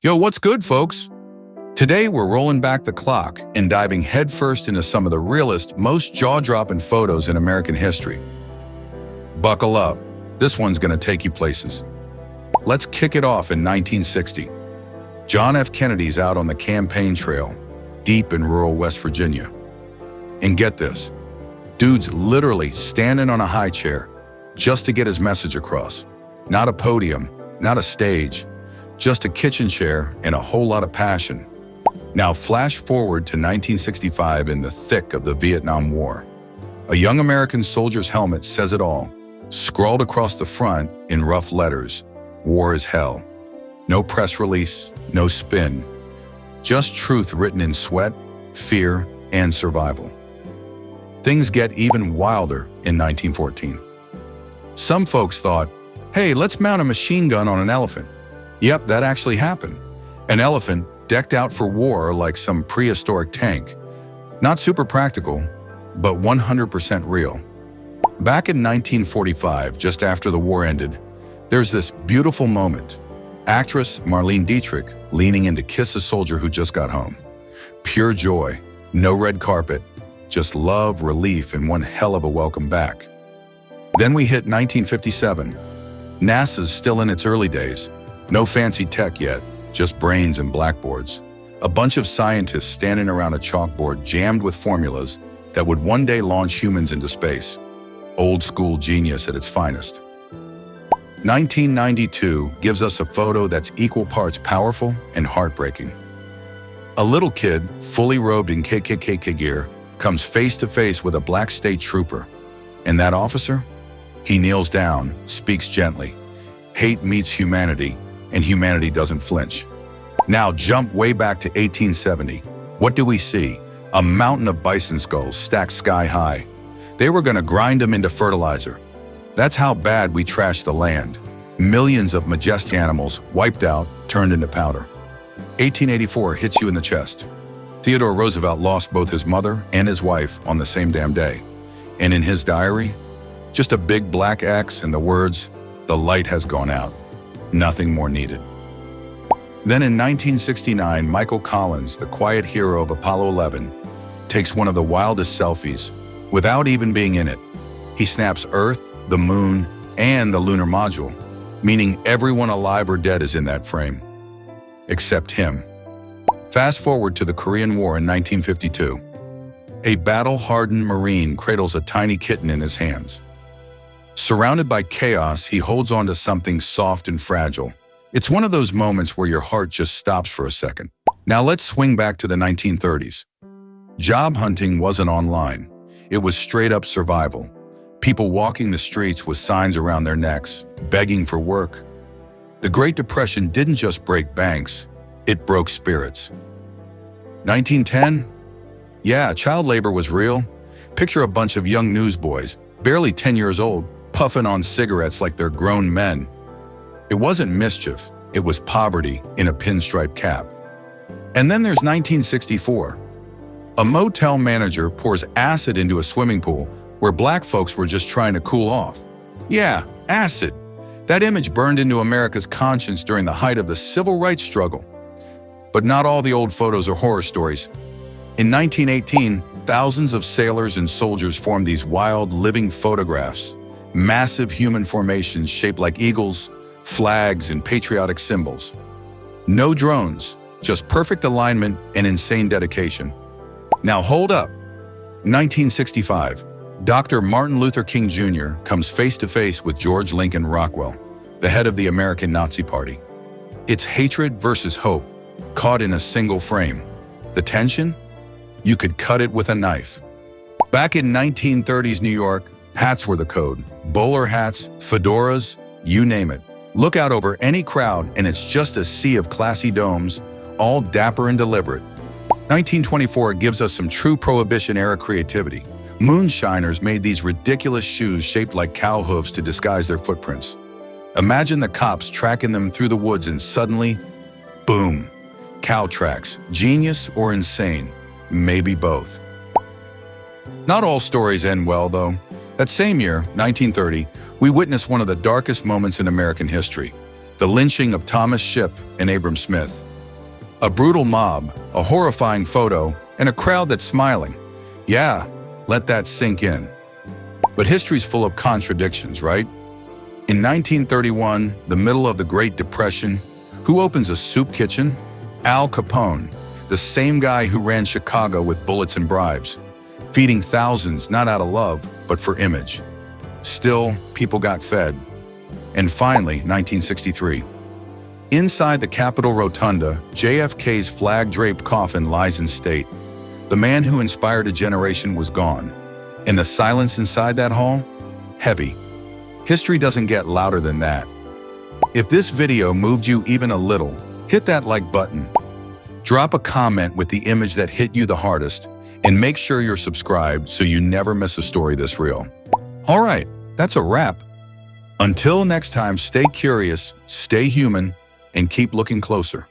Yo, what's good, folks? Today, we're rolling back the clock and diving headfirst into some of the realest, most jaw-dropping photos in American history. Buckle up. This one's gonna take you places. Let's kick it off in 1960. John F. Kennedy's out on the campaign trail, deep in rural West Virginia. And get this, dude's literally standing on a high chair just to get his message across. Not a podium, not a stage, just a kitchen chair and a whole lot of passion. Now flash forward to 1965 in the thick of the Vietnam War. A young American soldier's helmet says it all, scrawled across the front in rough letters, "War is hell." No press release, no spin, just truth written in sweat, fear, and survival. Things get even wilder in 1914. Some folks thought, hey, let's mount a machine gun on an elephant. Yep, that actually happened. An elephant decked out for war like some prehistoric tank. Not super practical, but 100% real. Back in 1945, just after the war ended, there's this beautiful moment. Actress Marlene Dietrich leaning in to kiss a soldier who just got home. Pure joy, no red carpet, just love, relief, and one hell of a welcome back. Then we hit 1957. NASA's still in its early days. No fancy tech yet, just brains and blackboards. A bunch of scientists standing around a chalkboard jammed with formulas that would one day launch humans into space. Old school genius at its finest. 1992 gives us a photo that's equal parts powerful and heartbreaking. A little kid, fully robed in KKK gear, comes face to face with a black state trooper. And that officer? He kneels down, speaks gently. Hate meets humanity, and humanity doesn't flinch. Now jump way back to 1870. What do we see? A mountain of bison skulls stacked sky high. They were gonna grind them into fertilizer. That's how bad we trashed the land. Millions of majestic animals wiped out, turned into powder. 1884 hits you in the chest. Theodore Roosevelt lost both his mother and his wife on the same damn day. And in his diary, just a big black X and the words, "The light has gone out." Nothing more needed. Then in 1969, Michael Collins, the quiet hero of Apollo 11, takes one of the wildest selfies without even being in it. He snaps Earth, the moon, and the lunar module, meaning everyone alive or dead is in that frame. Except him. Fast forward to the Korean War in 1952. A battle-hardened Marine cradles a tiny kitten in his hands. Surrounded by chaos, he holds on to something soft and fragile. It's one of those moments where your heart just stops for a second. Now let's swing back to the 1930s. Job hunting wasn't online. It was straight-up survival. People walking the streets with signs around their necks, begging for work. The Great Depression didn't just break banks, it broke spirits. 1910? Yeah, child labor was real. Picture a bunch of young newsboys, barely 10 years old, puffing on cigarettes like they're grown men. It wasn't mischief, it was poverty in a pinstripe cap. And then there's 1964. A motel manager pours acid into a swimming pool where black folks were just trying to cool off. Yeah, acid. That image burned into America's conscience during the height of the civil rights struggle. But not all the old photos are horror stories. In 1918, thousands of sailors and soldiers formed these wild, living photographs. Massive human formations shaped like eagles, flags, and patriotic symbols. No drones, just perfect alignment and insane dedication. Now hold up. 1965, Dr. Martin Luther King Jr. comes face to face with George Lincoln Rockwell, the head of the American Nazi Party. It's hatred versus hope, caught in a single frame. The tension? You could cut it with a knife. Back in 1930s New York, hats were the code. Bowler hats, fedoras, you name it. Look out over any crowd and it's just a sea of classy domes, all dapper and deliberate. 1924 gives us some true Prohibition-era creativity. Moonshiners made these ridiculous shoes shaped like cow hooves to disguise their footprints. Imagine the cops tracking them through the woods and suddenly, boom, cow tracks. Genius or insane? Maybe both. Not all stories end well, though. That same year, 1930, we witnessed one of the darkest moments in American history, the lynching of Thomas Shipp and Abram Smith. A brutal mob, a horrifying photo, and a crowd that's smiling. Yeah, let that sink in. But history's full of contradictions, right? In 1931, the middle of the Great Depression, who opens a soup kitchen? Al Capone, the same guy who ran Chicago with bullets and bribes, feeding thousands not out of love, but for image. Still, people got fed. And finally, 1963. Inside the Capitol Rotunda, JFK's flag-draped coffin lies in state. The man who inspired a generation was gone. And the silence inside that hall? Heavy. History doesn't get louder than that. If this video moved you even a little, hit that like button. Drop a comment with the image that hit you the hardest, and make sure you're subscribed so you never miss a story this real. All right, that's a wrap. Until next time, stay curious, stay human, and keep looking closer.